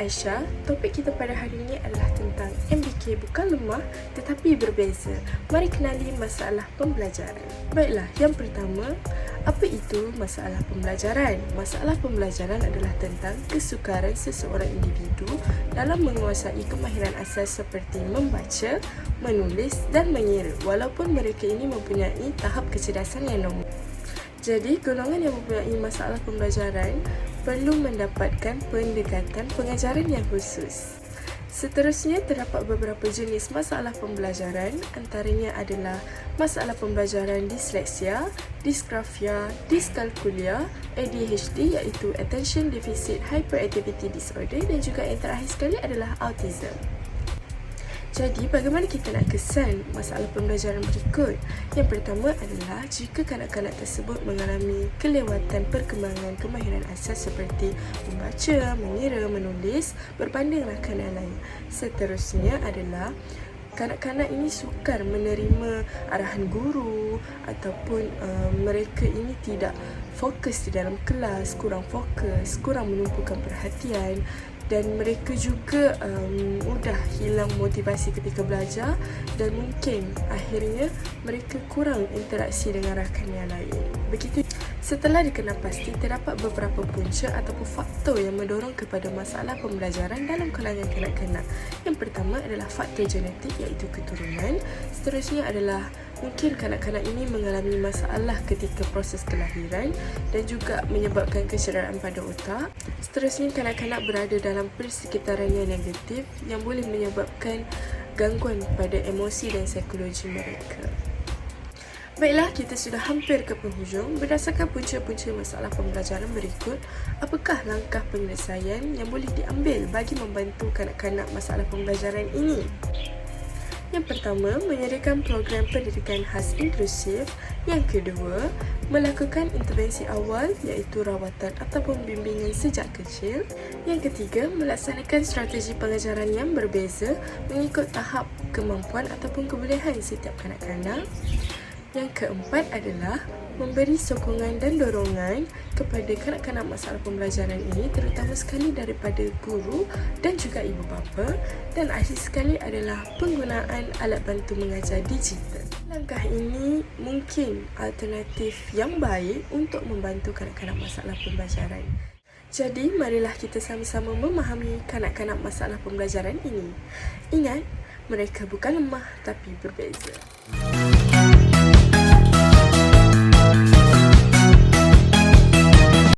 Aisyah. Topik kita pada hari ini adalah tentang MBK bukan lemah tetapi berbeza. Mari kenali masalah pembelajaran. Baiklah, yang pertama, apa itu masalah pembelajaran? Masalah pembelajaran adalah tentang kesukaran seseorang individu dalam menguasai kemahiran asas seperti membaca, menulis dan mengira, walaupun mereka ini mempunyai tahap kecerdasan yang normal. Jadi, golongan yang mempunyai masalah pembelajaran perlu mendapatkan pendekatan pengajaran yang khusus. Seterusnya, terdapat beberapa jenis masalah pembelajaran. Antaranya adalah masalah pembelajaran disleksia, disgrafia, diskalkulia, ADHD iaitu Attention Deficit Hyperactivity Disorder, dan juga yang terakhir sekali adalah autism. Jadi, bagaimana kita nak kesan masalah pembelajaran berikut? Yang pertama adalah jika kanak-kanak tersebut mengalami kelewatan perkembangan kemahiran asas seperti membaca, mengira, menulis berbanding rakan yang lain. Seterusnya adalah kanak-kanak ini sukar menerima arahan guru ataupun mereka ini tidak fokus di dalam kelas, kurang fokus, kurang menumpukan perhatian, dan mereka juga mudah hilang motivasi ketika belajar, dan mungkin akhirnya mereka kurang interaksi dengan rakan yang lain. Begitu. Setelah dikenal pasti, terdapat beberapa punca ataupun faktor yang mendorong kepada masalah pembelajaran dalam kalangan kanak-kanak. Yang pertama adalah faktor genetik iaitu keturunan. Seterusnya adalah mungkin kanak-kanak ini mengalami masalah ketika proses kelahiran dan juga menyebabkan kecederaan pada otak. Seterusnya, kanak-kanak berada dalam persekitaran yang negatif yang boleh menyebabkan gangguan pada emosi dan psikologi mereka. Baiklah, kita sudah hampir ke penghujung. Berdasarkan punca-punca masalah pembelajaran berikut, apakah langkah penyelesaian yang boleh diambil bagi membantu kanak-kanak masalah pembelajaran ini? Yang pertama, menyediakan program pendidikan khas inklusif. Yang kedua, melakukan intervensi awal iaitu rawatan ataupun bimbingan sejak kecil. Yang ketiga, melaksanakan strategi pengajaran yang berbeza mengikut tahap kemampuan ataupun kebolehan setiap kanak-kanak. Yang keempat adalah memberi sokongan dan dorongan kepada kanak-kanak masalah pembelajaran ini, terutama sekali daripada guru dan juga ibu bapa. Dan akhir sekali adalah penggunaan alat bantu mengajar digital. Langkah ini mungkin alternatif yang baik untuk membantu kanak-kanak masalah pembelajaran. Jadi, marilah kita sama-sama memahami kanak-kanak masalah pembelajaran ini. Ingat, mereka bukan lemah tapi berbeza.